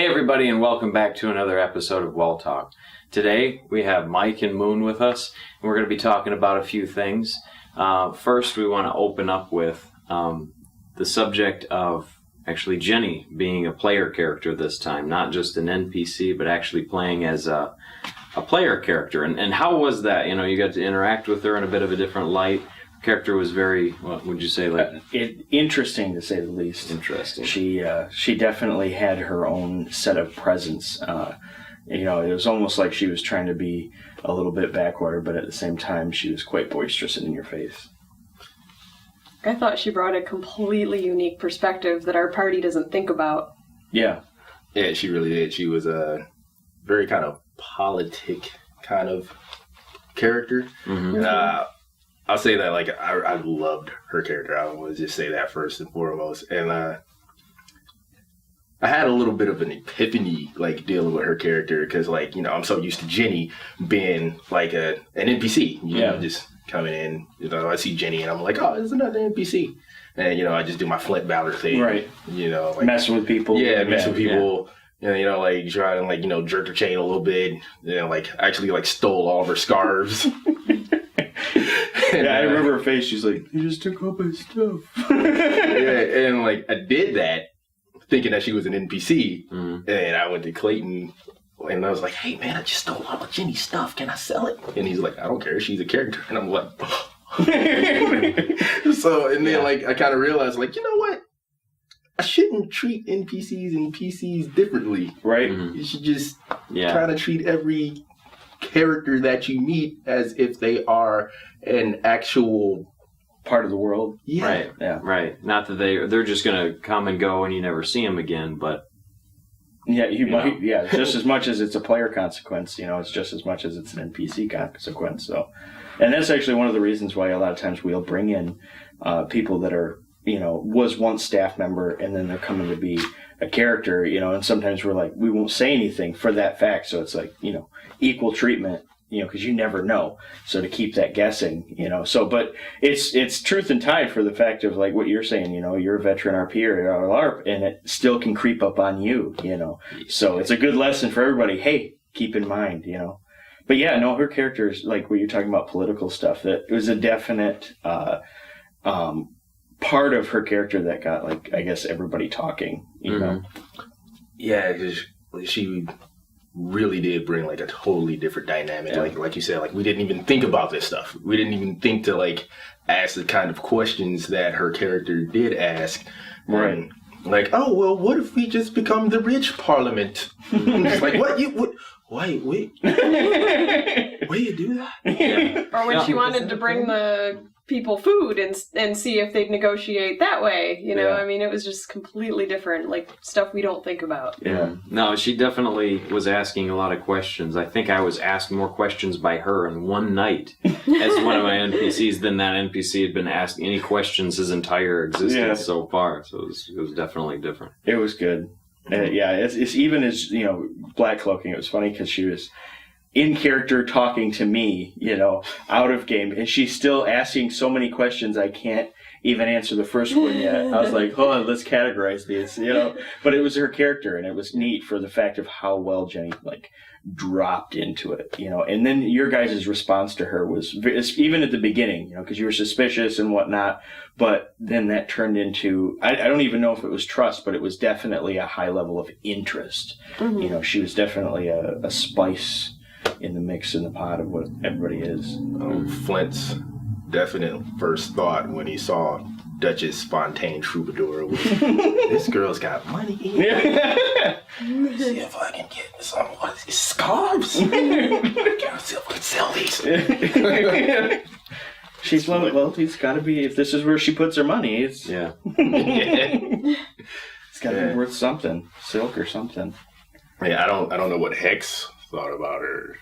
Hey everybody, and welcome back to another episode of WOL Talk. Today we have Mike and Moon with us, and we're going to be talking about a few things. First, we want to open up with the subject of actually Jenny being a player character this time, not just an NPC, but actually playing as a player character. And how was that? You know, you got to interact with her in a bit of a different light. Her character was very, what would you say? Interesting, to say the least. Interesting. She definitely had her own set of presence. It was almost like she was trying to be a little bit backwater, but at the same time, she was quite boisterous and in your face. I thought she brought a completely unique perspective that our party doesn't think about. Yeah. Yeah, she really did. She was a very kind of politic kind of character. Mm-hmm. I'll say that, I loved her character. I want to just say that first and foremost. And I had a little bit of an epiphany, dealing with her character, because, I'm so used to Jenny being, an NPC. You know, just coming in, I see Jenny, and I'm like, oh, it's another NPC. And, I just do my Flint Ballard thing. Right. Messing with people. Yeah, messing with people. Yeah. Try and, jerk her chain a little bit. Actually, stole all of her scarves. And, I remember her face. She's like, "You just took all my stuff." Yeah, and I did that, thinking that she was an NPC. Mm-hmm. And I went to Clayton, and I was like, "Hey, man, I just stole all of Jenny's stuff. Can I sell it?" And he's like, "I don't care. She's a character." And I'm like, so, and then I kind of realized, you know what? I shouldn't treat NPCs and PCs differently, right? Mm-hmm. You should just try to treat every character that you meet as if they are an actual part of the world. Yeah. Right. Yeah. Right. Not that they're just going to come and go and you never see them again, but just as much as it's a player consequence, it's just as much as it's an NPC consequence. So, and that's actually one of the reasons why a lot of times we'll bring in people that are, was once staff member and then they're coming to be a character, and sometimes we're like, we won't say anything for that fact. So it's equal treatment, because you never know. So to keep that guessing, but it's truth and tide for the fact of what you're saying, you're a veteran RP or LARP and it still can creep up on you, So it's a good lesson for everybody. Hey, keep in mind, But her character is what you're talking about, political stuff. That it was a definite part of her character that got I guess everybody talking, know. Yeah, because she really did bring a totally different dynamic. Yeah. Like you said, we didn't even think about this stuff. We didn't even think to ask the kind of questions that her character did ask. Right. Oh well, what if we just become the rich parliament? It's what? Wait. Will you do that? Yeah. Or when she wanted to bring the people food and see if they'd negotiate that way, I mean, it was just completely different, stuff we don't think about. Yeah. No, she definitely was asking a lot of questions. I think I was asked more questions by her in one night as one of my NPCs than that NPC had been asked any questions his entire existence so far. So it was definitely different. It was good. It's even as, Black Cloaking, it was funny because she was in character talking to me, out of game, and she's still asking so many questions I can't even answer the first one yet. I was like, hold on, let's categorize these, But it was her character, and it was neat for the fact of how well Jenny, dropped into it, And then your guys' response to her was, even at the beginning, because you were suspicious and whatnot, but then that turned into, I don't even know if it was trust, but it was definitely a high level of interest. Mm-hmm. She was definitely a spice in the mix, in the pot of what everybody is. Flint's definite first thought when he saw Duchess Fontaine Troubadour was, this girl's got money. Let's see if I can get some of these scarves. See if I can sell these. She's he's got to be, if this is where she puts her money, it's it's got to be worth something, silk or something. Yeah, I don't know what Hex thought about her.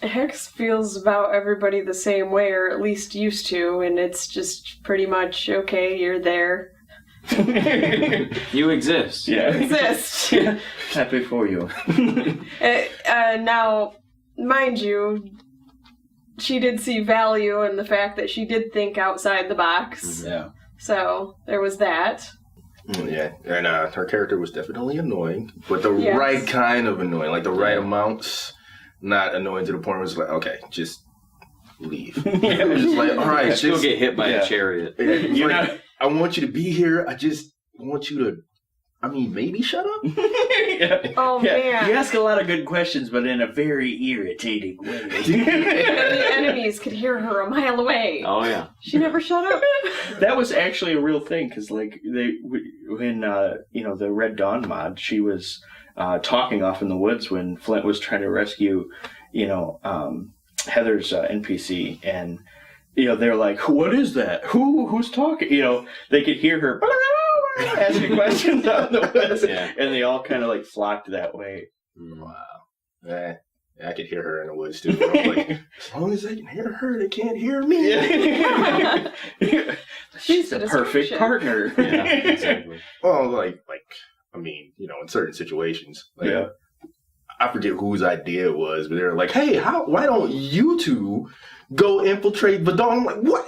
Hex feels about everybody the same way, or at least used to, and it's just pretty much, okay, you're there. You exist. Yeah. You exist. Happy for you. Now, mind you, she did see value in the fact that she did think outside the box. Yeah. So, there was that. Yeah, and her character was definitely annoying, but the right kind of annoying, like the right amounts, not annoying to the point where it's like, okay, just leave. Just like, all right, she'll get hit by a chariot. You're not. I want you to be here. I just want you to. I mean, maybe shut up. Oh man! You ask a lot of good questions, but in a very irritating way. And the enemies could hear her a mile away. Oh yeah. She never shut up. That was actually a real thing because, like, when the Red Dawn mod, she was talking off in the woods when Flint was trying to rescue, Heather's NPC, and they're like, "What is that? Who's talking?" They could hear her asking questions out in the woods, and they all kind of like flocked that way. Wow. Yeah, I could hear her in the woods too. I'm like, as long as they can hear her, they can't hear me. She's the perfect partner. Yeah, exactly. Well, like I mean, in certain situations, I forget whose idea it was, but they were like, "Hey, why don't you two go infiltrate Vadon?" I'm like, "What?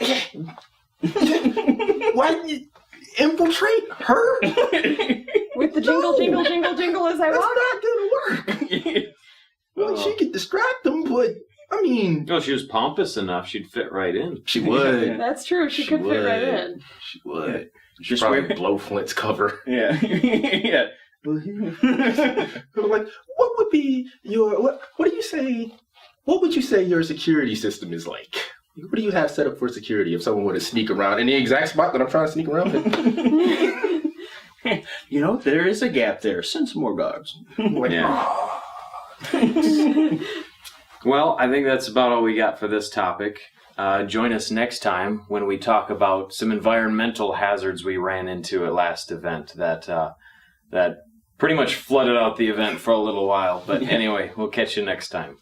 Why didn't you infiltrate her with the jingle, jingle, jingle, jingle as I walk?" That's not gonna work. Well, she could distract them, but I mean, she was pompous enough; she'd fit right in. She would. That's true. She could fit right in. She would. She'd probably blow Flint's cover. Yeah. Yeah. Like, what would be your what do you say? What would you say your security system is like? What do you have set up for security if someone were to sneak around in the exact spot that I'm trying to sneak around in? There is a gap there. Send some more guards. Well, I think that's about all we got for this topic. Join us next time when we talk about some environmental hazards we ran into at last event that pretty much flooded out the event for a little while. But anyway, we'll catch you next time.